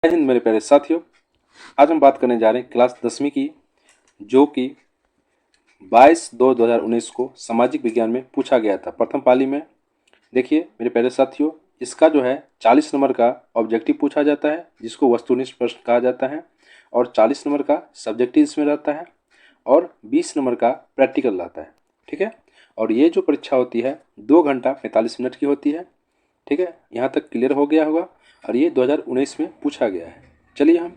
जय हिंद मेरे प्यारे साथियों। आज हम बात करने जा रहे हैं क्लास 10वीं की, जो कि 22/2/2019 को सामाजिक विज्ञान में पूछा गया था प्रथम पाली में। देखिए मेरे प्यारे साथियों, इसका जो है 40 नंबर का ऑब्जेक्टिव पूछा जाता है, जिसको वस्तुनिष्ठ प्रश्न कहा जाता है, और 40 नंबर का सब्जेक्टिव इसमें रहता है, और 20 नंबर का प्रैक्टिकल रहता है। ठीक है, और ये जो परीक्षा होती है 2 घंटा 45 मिनट की होती है। ठीक है, यहाँ तक क्लियर हो गया होगा, और ये 2019 में पूछा गया है। चलिए हम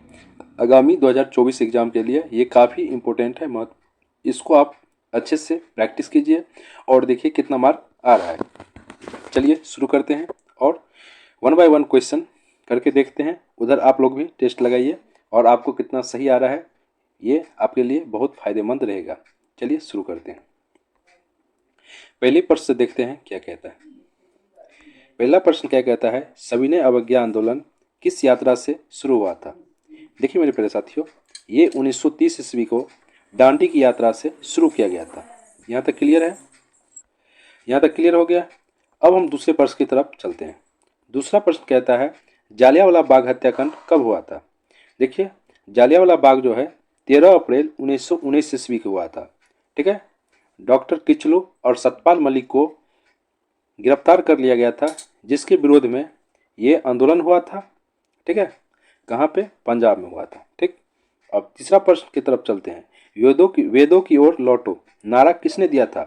आगामी 2024 एग्जाम के लिए ये काफ़ी इम्पोर्टेंट है, महत्व इसको आप अच्छे से प्रैक्टिस कीजिए और देखिए कितना मार्क आ रहा है। चलिए शुरू करते हैं और 1 बाय 1 क्वेश्चन करके देखते हैं। उधर आप लोग भी टेस्ट लगाइए और आपको कितना सही आ रहा है, ये आपके लिए बहुत फायदेमंद रहेगा। चलिए शुरू करते हैं। पहले प्रश्न से देखते हैं क्या कहता है। पहला प्रश्न क्या कहता है, सविनय अवज्ञा आंदोलन किस यात्रा से शुरू हुआ था। देखिए मेरे प्यारे साथियों, ये 1930 ईस्वी को दांडी की यात्रा से शुरू किया गया था। यहाँ तक क्लियर है, यहाँ तक क्लियर हो गया। अब हम दूसरे प्रश्न की तरफ चलते हैं। दूसरा प्रश्न कहता है, जालियांवाला बाग हत्याकांड कब हुआ था। देखिए जालियांवाला बाग जो है 13 अप्रैल 1919 ईस्वी को हुआ था। ठीक है, डॉक्टर किचलू और सतपाल मलिक को गिरफ्तार कर लिया गया था, जिसके विरोध में ये आंदोलन हुआ था। ठीक है, कहाँ पे, पंजाब में हुआ था। ठीक, अब तीसरा प्रश्न की तरफ चलते हैं। वेदों की ओर लौटो नारा किसने दिया था।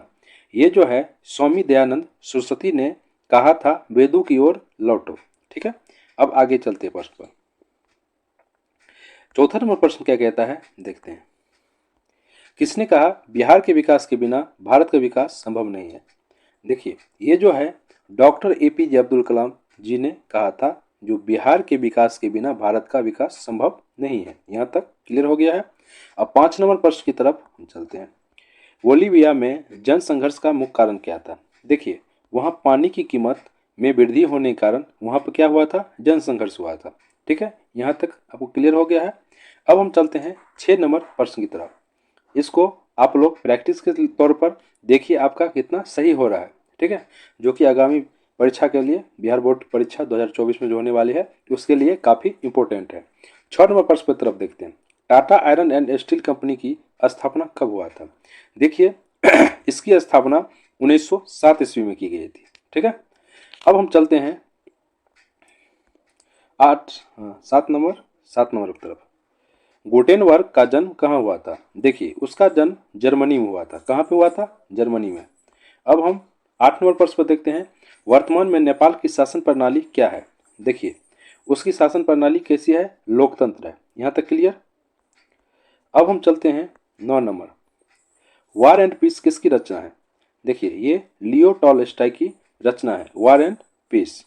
ये जो है स्वामी दयानंद सरस्वती ने कहा था, वेदों की ओर लौटो। ठीक है, अब आगे चलते हैं प्रश्न पर। चौथा नंबर प्रश्न क्या कहता है, देखते हैं। किसने कहा, बिहार के विकास के बिना भारत का विकास संभव नहीं है। देखिए ये जो है डॉक्टर APJ अब्दुल कलाम जी ने कहा था, जो बिहार के विकास के बिना भारत का विकास संभव नहीं है। यहाँ तक क्लियर हो गया है। अब 5 नंबर प्रश्न की तरफ हम चलते हैं। बोलीविया में जन संघर्ष का मुख्य कारण क्या था। देखिए वहाँ पानी की कीमत में वृद्धि होने के कारण वहाँ पर क्या हुआ था, जन संघर्ष हुआ था। ठीक है, यहाँ तक आपको क्लियर हो गया है। अब हम चलते हैं 6 नंबर प्रश्न की तरफ। इसको आप लोग प्रैक्टिस के तौर पर देखिए आपका कितना सही हो रहा है। ठीक है, जो कि आगामी परीक्षा के लिए बिहार बोर्ड परीक्षा 2024 में जो होने वाली है उसके लिए काफ़ी इंपॉर्टेंट है। 6 नंबर प्रश्न की तरफ देखते हैं। Tata iron and steel company की स्थापना कब हुआ था। देखिए इसकी स्थापना 1907 ईस्वी में की गई थी। ठीक है, अब हम चलते हैं 7 नंबर की तरफ। गुटेनबर्ग का जन्म कहाँ हुआ था। देखिए उसका जन्म जर्मनी में हुआ था। कहाँ पे हुआ था, जर्मनी में। अब हम 8 नंबर प्रश्न पर देखते हैं। वर्तमान में नेपाल की शासन प्रणाली क्या है। देखिए उसकी शासन प्रणाली कैसी है, लोकतंत्र है। यहाँ तक क्लियर। अब हम चलते हैं 9 नंबर। वार एंड पीस किसकी रचना है। देखिए ये लियो टॉलस्टॉय की रचना है, वार एंड पीस।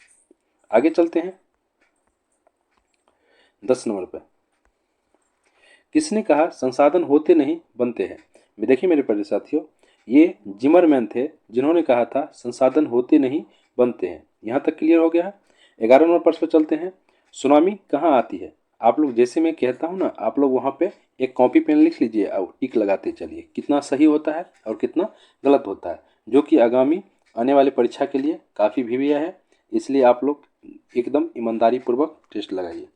आगे चलते हैं 10 नंबर पर। किसने कहा, संसाधन होते नहीं बनते हैं। देखिए मेरे प्यारे साथियों, ये जिमरमैन थे जिन्होंने कहा था, संसाधन होते नहीं बनते हैं। यहाँ तक क्लियर हो गया है। 11 नंबर प्रश्न पर चलते हैं। सुनामी कहाँ आती है। आप लोग जैसे मैं कहता हूँ ना, आप लोग वहाँ पे एक कॉपी पेन लिख लीजिए और टिक लगाते चलिए, कितना सही होता है और कितना गलत होता है, जो कि आगामी आने वाली परीक्षा के लिए काफ़ी भी है। इसलिए आप लोग एकदम ईमानदारी पूर्वक टेस्ट लगाइए।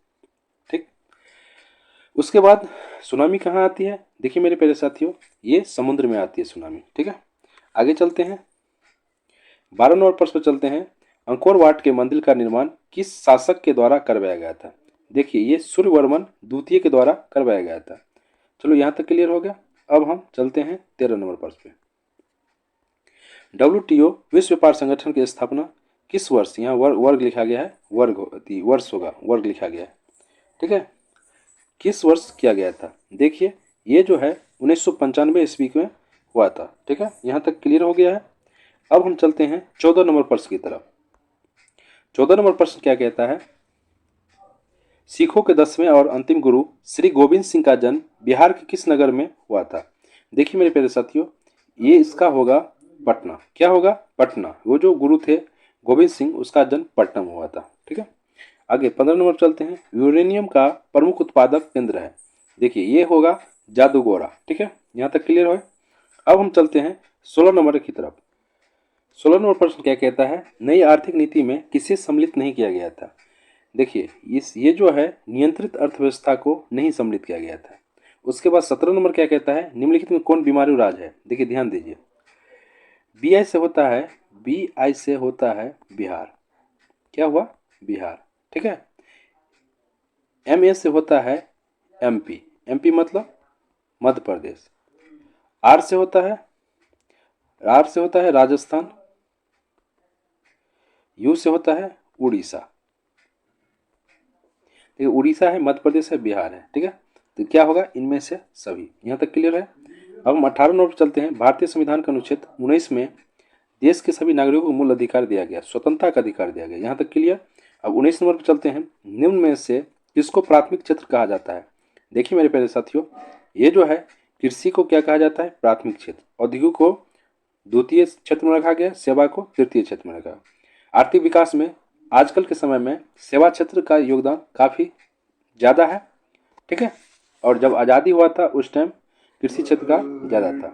ठीक, उसके बाद सुनामी कहाँ आती है। देखिए मेरे प्यारे साथियों, ये समुद्र में आती है सुनामी। ठीक है, आगे चलते हैं 12 नंबर प्रश्न पर चलते हैं। अंकोर वाट के मंदिर का निर्माण किस शासक के द्वारा करवाया गया था। देखिए ये सूर्यवर्मन द्वितीय के द्वारा करवाया गया था। चलो यहाँ तक क्लियर हो गया। अब हम चलते हैं 13 नंबर प्रश्न पे। WTO विश्व व्यापार संगठन की स्थापना किस वर्ष, यहाँ वर्ग लिखा गया है, वर्ष होगा, वर्ग लिखा गया है। ठीक है, किस वर्ष किया गया था। देखिए ये जो है 1995 ईस्वी में हुआ था। ठीक है, यहाँ तक क्लियर हो गया है। अब हम चलते हैं 14 नंबर प्रश्न की तरफ। 14 नंबर प्रश्न क्या कहता है, सिखों के 10वें और अंतिम गुरु श्री गोविंद सिंह का जन्म बिहार के किस नगर में हुआ था। देखिए मेरे प्यारे साथियों, ये इसका होगा पटना। क्या होगा, पटना। वो जो गुरु थे गोविंद सिंह, उसका जन्म पटना में हुआ था। ठीक है, आगे 15 नंबर चलते हैं। यूरेनियम का प्रमुख उत्पादक केंद्र है। देखिए ये होगा जादूगोरा। ठीक है, यहाँ तक क्लियर हो। अब हम चलते हैं 16 नंबर की तरफ। 16 नंबर प्रश्न क्या कहता है, नई आर्थिक नीति में किसे सम्मिलित नहीं किया गया था। देखिए ये जो है नियंत्रित अर्थव्यवस्था को नहीं सम्मिलित किया गया था। उसके बाद 17 नंबर क्या कहता है, निम्नलिखित में कौन बीमारू राज्य है। देखिए ध्यान दीजिए, बी आई से होता है बिहार, क्या हुआ, बिहार, ठीक है। एम ए से होता है एमपी, एमपी मतलब मध्य प्रदेश। आर से होता है राजस्थान। यू से होता है उड़ीसा। देखिए उड़ीसा है, मध्य प्रदेश है, बिहार है, ठीक है। तो क्या होगा, इनमें से सभी। यहाँ तक क्लियर है। अब हम 18 नंबर पर चलते हैं। भारतीय संविधान के अनुच्छेद 19 में देश के सभी नागरिकों को मूल अधिकार दिया गया, स्वतंत्रता का अधिकार दिया गया। यहाँ तक क्लियर। अब 19 नंबर पर चलते हैं। निम्न में से किसको प्राथमिक क्षेत्र कहा जाता है। देखिए मेरे प्यारे साथियों, ये जो है कृषि को क्या कहा जाता है, प्राथमिक क्षेत्र। औद्योगिक को द्वितीय क्षेत्र में रखा गया, सेवा को तृतीय क्षेत्र में रखा। आर्थिक विकास में आजकल के समय में सेवा क्षेत्र का योगदान काफ़ी ज़्यादा है, ठीक है। और जब आज़ादी हुआ था उस टाइम कृषि क्षेत्र का ज़्यादा था।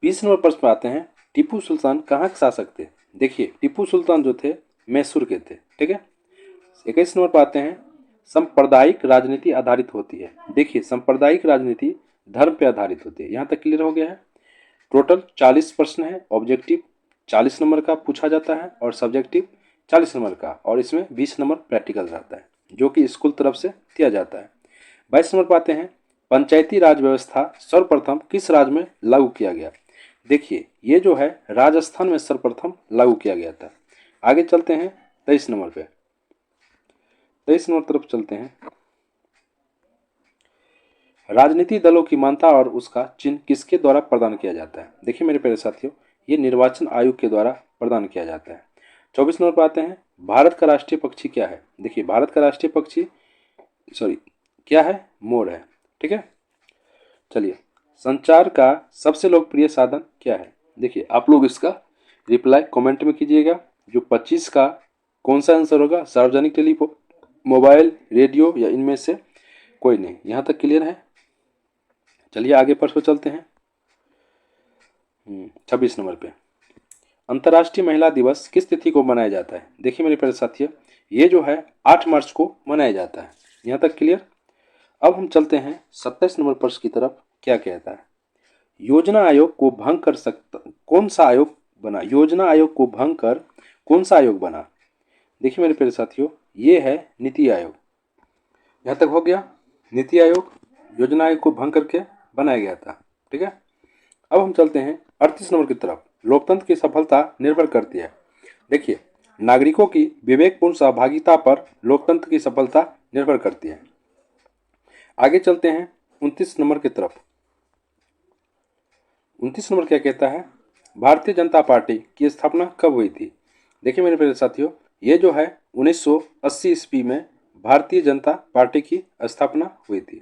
20 नंबर प्रश्न पर आते हैं। टीपू सुल्तान कहाँ के शासक थे। देखिए टीपू सुल्तान जो थे मैसूर के थे, ठीक है। 21 नंबर पर आते हैं। सांप्रदायिक राजनीति आधारित होती है। देखिए सांप्रदायिक राजनीति धर्म पे आधारित होती है। यहाँ तक क्लियर हो गया है। टोटल 40 प्रश्न है। ऑब्जेक्टिव 40 नंबर का पूछा जाता है और सब्जेक्टिव 40 नंबर का, और इसमें 20 नंबर प्रैक्टिकल रहता है जो कि स्कूल तरफ से दिया जाता है। 22 नंबर पर आते हैं। पंचायती राज व्यवस्था सर्वप्रथम किस राज्य में लागू किया गया। देखिए ये जो है राजस्थान में सर्वप्रथम लागू किया गया था। आगे चलते हैं 23 नंबर पे। 23 नंबर तरफ चलते हैं। राजनीतिक दलों की मान्यता और उसका चिन्ह किसके द्वारा प्रदान किया जाता है। देखिए मेरे प्यारे साथियों, ये निर्वाचन आयोग के द्वारा प्रदान किया जाता है। 24 नंबर पर आते हैं। भारत का राष्ट्रीय पक्षी क्या है। देखिए भारत का राष्ट्रीय पक्षी क्या है, मोर है, ठीक है। चलिए, संचार का सबसे लोकप्रिय साधन क्या है। देखिए आप लोग इसका रिप्लाई कमेंट में कीजिएगा। जो 25 का कौन सा आंसर होगा, सार्वजनिक टेलीफोन, मोबाइल, रेडियो या इनमें से कोई नहीं। यहाँ तक क्लियर है। चलिए आगे पर चलते हैं। 26 नंबर पे अंतर्राष्ट्रीय महिला दिवस किस तिथि को मनाया जाता है। देखिए मेरे प्यारे साथियों, ये जो है 8 मार्च को मनाया जाता है। यहाँ तक क्लियर। अब हम चलते हैं 27 नंबर प्रश्न की तरफ। क्या कहता है, योजना आयोग को भंग कर सकता कौन सा आयोग बना। योजना आयोग को भंग कर कौन सा आयोग बना। देखिए मेरे प्यारे साथियों, ये है नीति आयोग। यहाँ तक हो गया। नीति आयोग योजना आयोग को भंग करके बनाया गया था, ठीक है। अब हम चलते हैं 38 नंबर की तरफ। लोकतंत्र की सफलता निर्भर करती है। देखिए नागरिकों की विवेकपूर्ण सहभागिता पर लोकतंत्र की सफलता निर्भर करती है। आगे चलते हैं 29 नंबर की तरफ। 29 नंबर क्या कहता है, भारतीय जनता पार्टी की स्थापना कब हुई थी। देखिए मेरे प्यारे साथियों, ये जो है 1980 ईस्वी में भारतीय जनता पार्टी की स्थापना हुई थी।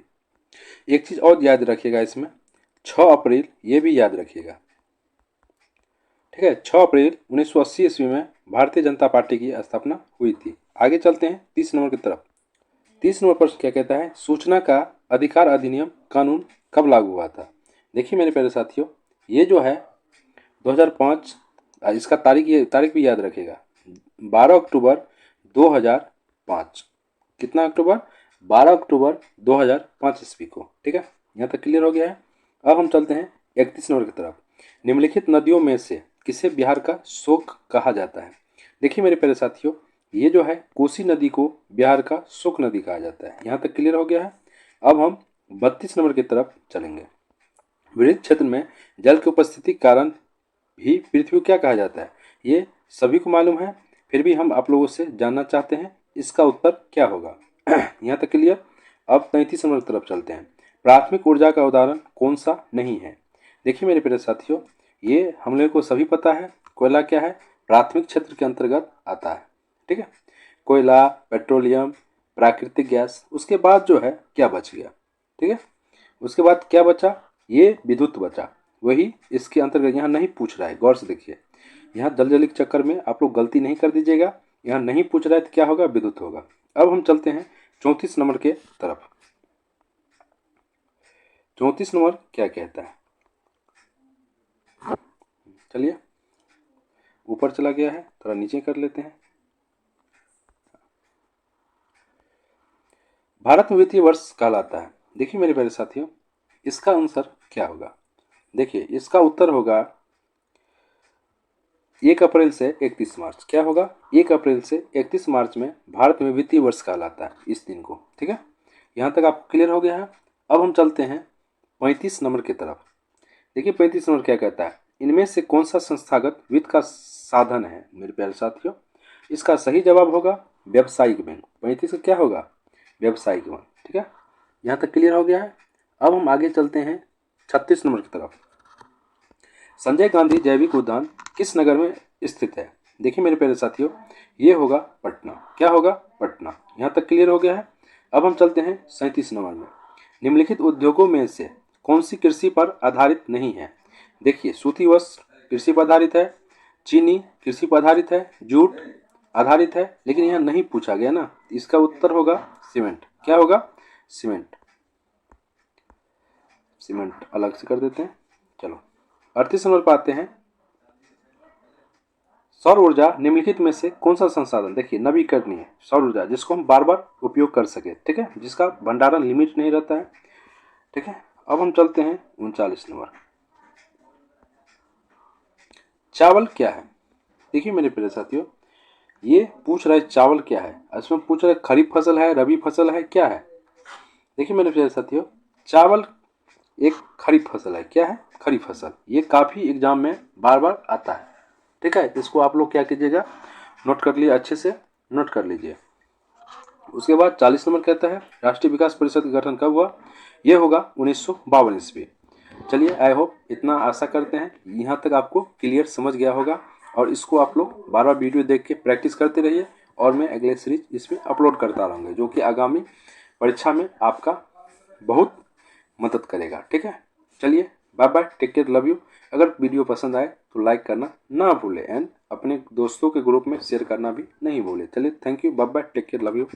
एक चीज और याद रखिएगा इसमें, 6 अप्रैल, ये भी याद रखिएगा, ठीक है। 6 अप्रैल 1980 ईस्वी में भारतीय जनता पार्टी की स्थापना हुई थी। आगे चलते हैं 30 नंबर की तरफ। 30 नंबर प्रश्न क्या कहता है, सूचना का अधिकार अधिनियम कानून कब लागू हुआ था। देखिए मेरे प्यारे साथियों, ये जो है 2005, इसका तारीख भी याद रखिएगा, 12 अक्टूबर 2005। कितना अक्टूबर, 12 अक्टूबर 2005 ईस्वी को, ठीक है। यहाँ तक क्लियर हो गया है। अब हम चलते हैं 31 नंबर की तरफ। निम्नलिखित नदियों में से किसे बिहार का शोक कहा जाता है। देखिए मेरे प्यारे साथियों, ये जो है कोसी नदी को बिहार का शोक नदी कहा जाता है। यहाँ तक क्लियर हो गया है। अब हम 32 नंबर की तरफ चलेंगे। विविध क्षेत्र में जल की उपस्थिति के कारण भी पृथ्वी क्या कहा जाता है। ये सभी को मालूम है, फिर भी हम आप लोगों से जानना चाहते हैं इसका उत्तर क्या होगा। यहाँ तक क्लियर। अब 33 नंबर की तरफ चलते हैं। प्राथमिक ऊर्जा का उदाहरण कौन सा नहीं है। देखिए मेरे प्यारे साथियों, ये हम लोगों को सभी पता है, कोयला क्या है, प्राथमिक क्षेत्र के अंतर्गत आता है, ठीक है। कोयला, पेट्रोलियम, प्राकृतिक गैस। उसके बाद जो है क्या बच गया, ठीक है। उसके बाद क्या बचा, ये विद्युत बचा। वही इसके अंतर्गत यहाँ नहीं पूछ रहा है, गौर से देखिए। यहाँ दलदली के चक्कर में आप लोग गलती नहीं कर दीजिएगा। यहाँ नहीं पूछ रहा है तो क्या होगा, विद्युत होगा। अब हम चलते हैं 34 नंबर के तरफ। 34 नंबर क्या कहता है, चलिए ऊपर चला गया है, थोड़ा नीचे कर लेते हैं। भारत में वित्तीय वर्ष कहलाता है? देखिए मेरे प्यारे साथियों, इसका आंसर क्या होगा? देखिए इसका उत्तर होगा 1 अप्रैल से 31 मार्च। क्या होगा? 1 अप्रैल से 31 मार्च में भारत में वित्तीय वर्ष कहलाता है इस दिन को। ठीक है, यहाँ तक आपको क्लियर हो गया है। अब हम चलते हैं 35 नंबर की तरफ। देखिए 35 नंबर क्या कहता है? इनमें से कौन सा संस्थागत वित्त का साधन है? मेरे प्यारे साथियों, इसका सही जवाब होगा व्यावसायिक बैंक। 35 का क्या होगा? व्यावसायिक बैंक। ठीक है, यहाँ तक क्लियर हो गया है। अब हम आगे चलते हैं 36 नंबर की तरफ। संजय गांधी जैविक उद्यान किस नगर में स्थित है? देखिए मेरे प्यारे साथियों, ये होगा पटना। क्या होगा? पटना। यहाँ तक क्लियर हो गया है। अब हम चलते हैं 37 नंबर में। निम्नलिखित उद्योगों में से कौन सी कृषि पर आधारित नहीं है? देखिए सूती वस्त्र कृषि पर आधारित है, चीनी कृषि पर आधारित है, जूट आधारित है, लेकिन यहाँ नहीं पूछा गया ना। इसका उत्तर होगा सीमेंट। क्या होगा? सीमेंट। सीमेंट अलग से कर देते हैं। चलो 38 नंबर पर आते हैं। सौर ऊर्जा निम्नलिखित में से कौन सा संसाधन? देखिए नवीकरणीय सौर ऊर्जा, जिसको हम बार बार उपयोग कर सके। ठीक है, जिसका भंडारण लिमिट नहीं रहता है। ठीक है, अब हम चलते हैं 39 नंबर। चावल क्या है? देखिए मेरे प्रिय साथियों, ये पूछ रहा है चावल क्या है। इसमें पूछ रहा है खरीफ फसल है, रबी फसल है, क्या है? देखिए मेरे प्रिय साथियों, चावल एक खरीफ फसल है। क्या है? खरीफ फसल। ये काफ़ी एग्जाम में बार बार आता है। ठीक है, इसको आप लोग क्या कीजिएगा, नोट कर लिए, अच्छे से नोट कर लीजिए। उसके बाद 40 नंबर कहता है राष्ट्रीय विकास परिषद का गठन कब हुआ? ये होगा 1952 ईस्वी। चलिए आई होप इतना आशा करते हैं यहाँ तक आपको क्लियर समझ गया होगा, और इसको आप लोग बार बार वीडियो देख के प्रैक्टिस करते रहिए, और मैं अगले सीरीज इसमें अपलोड करता रहूँगा, जो कि आगामी परीक्षा में आपका बहुत मदद करेगा। ठीक है, चलिए bye bye, take care, love you. अगर वीडियो पसंद आए तो लाइक करना ना भूले, एंड अपने दोस्तों के ग्रुप में शेयर करना भी नहीं भूले। चलिए thank you, bye bye, take care, love you.